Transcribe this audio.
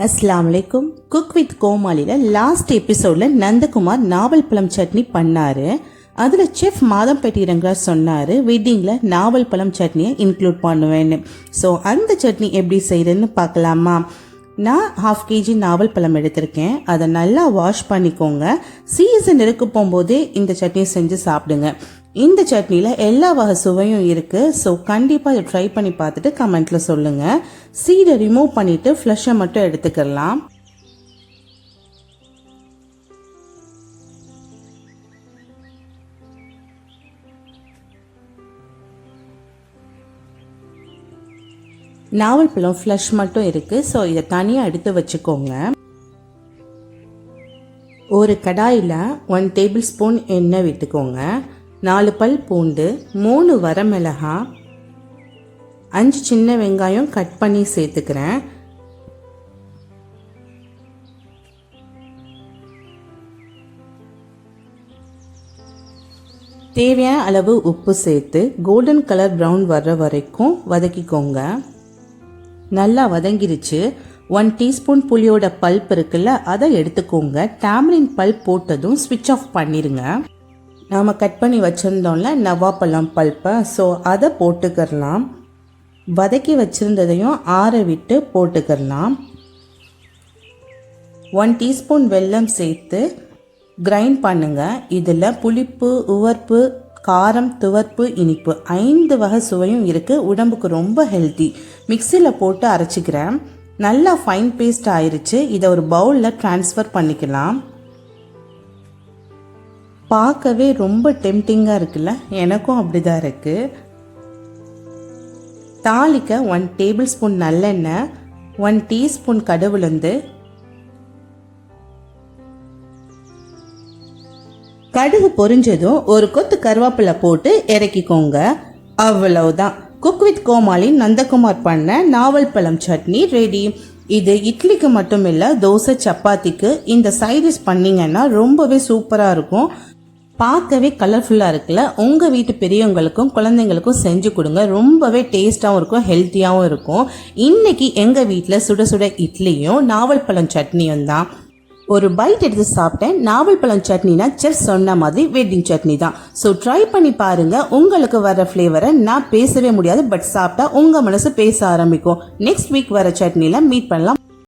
அஸ்ஸலாமு அலைக்கும். Cook with கோமாளியில் last எபிசோடில் நந்தகுமார் நாவல் பழம் சட்னி பண்ணார். அதில் செஃப் மாதம்பட்டி ரங்கராஜ் சொன்னார் வெட்டிங்கில் நாவல் பழம் சட்னியை இன்க்ளூட் பண்ணுவேன்னு. ஸோ அந்த சட்னி எப்படி செய்கிறதுன்னு பார்க்கலாமா? நான் 1/2 kg நாவல் பழம் எடுத்திருக்கேன். அதை நல்லா வாஷ் பண்ணிக்கோங்க. சீசன் இருக்க போகும்போதே இந்த சட்னியை செஞ்சு சாப்பிடுங்க. இந்த சட்னியில் எல்லா வகை சுவையும் இருக்குது. ஸோ கண்டிப்பாக இதை ட்ரை பண்ணி பார்த்துட்டு கமெண்ட்டில் சொல்லுங்கள். சீடை ரிமூவ் பண்ணிவிட்டு ஃப்ளஷை மட்டும் எடுத்துக்கலாம். நாவல் பழம் ஃப்ளஷ் மட்டும் இருக்குது. ஸோ இதை தனியாக எடுத்து வச்சுக்கோங்க. ஒரு கடாயில் 1 டேபிள் ஸ்பூன் எண்ணெய் விட்டுக்கோங்க. 4 பல் பூண்டு, 3 வரமிளகாய், 5 சின்ன வெங்காயம் கட் பண்ணி சேர்த்துக்கிறேன். தேவையான அளவு உப்பு சேர்த்து கோல்டன் கலர் ப்ரௌன் வர்ற வரைக்கும் வதக்கிக்கோங்க. நல்லா வதங்கிருச்சு. 1 டீஸ்பூன் புளியோட பல்ப் இருக்குல்ல, அதை எடுத்துக்கோங்க. டேமரின் பல்ப் போட்டதும் ஸ்விட்ச் ஆஃப் பண்ணிடுங்க. நாம் கட் பண்ணி வச்சுருந்தோம்ல நவாப்பழம் பல்ப்பை, ஸோ அதை போட்டுக்கிறலாம். வதக்கி வச்சுருந்ததையும் ஆற விட்டு போட்டுக்கிறலாம். 1 டீஸ்பூன் வெல்லம் சேர்த்து கிரைண்ட் பண்ணுங்கள். இதில் புளிப்பு, உவர்ப்பு, காரம், துவர்ப்பு, இனிப்பு 5 வகை சுவையும் இருக்குது. உடம்புக்கு ரொம்ப ஹெல்த்தி. மிக்சியில் போட்டு அரைச்சிக்கிறேன். நல்லா ஃபைன் பேஸ்ட் ஆயிடுச்சு. இதை ஒரு பவுலில் ட்ரான்ஸ்ஃபர் பண்ணிக்கலாம். பார்க்கவே ரொம்ப டெம்டிங்காக இருக்குல்ல? எனக்கும் அப்படிதான் இருக்குது. தாளிக்க 1 டேபிள் ஸ்பூன் நல்லெண்ணெய், 1 டீஸ்பூன் கடுகுளுந்து, கடுகு பொரிஞ்சதும் ஒரு கொத்து கருவேப்பிலை போட்டு இறக்கிக்கோங்க. அவ்வளவுதான். குக் வித் கோமாளி நந்தகுமார் பண்ண நாவல் பழம் சட்னி ரெடி. இது இட்லிக்கு மட்டும் இல்லை, தோசை, சப்பாத்திக்கு இந்த சைடிஷ் பண்ணிங்கன்னா ரொம்பவே சூப்பராக இருக்கும். பார்க்கவே கலர்ஃபுல்லாக இருக்குல்ல? உங்கள் வீட்டு பெரியவங்களுக்கும் குழந்தைங்களுக்கும் செஞ்சு கொடுங்க. ரொம்பவே டேஸ்ட்டாகவும் இருக்கும், ஹெல்த்தியாகவும் இருக்கும். இன்னைக்கு எங்கள் வீட்டில் சுட சுட இட்லியும் நாவல் பழம் சட்னியும் தான். ஒரு பைட் எடுத்து சாப்பிட்டேன். நாவல் பழம் சட்னினா செஃப் சொன்ன மாதிரி வெட்டிங் சட்னி தான். ஸோ ட்ரை பண்ணி பாருங்க. உங்களுக்கு வர ஃப்ளேவரை நான் பேசவே முடியாது, பட் சாப்பிட்டா உங்கள் மனசு பேச ஆரம்பிக்கும். நெக்ஸ்ட் வீக் வர சட்னியில் மீட் பண்ணலாம்.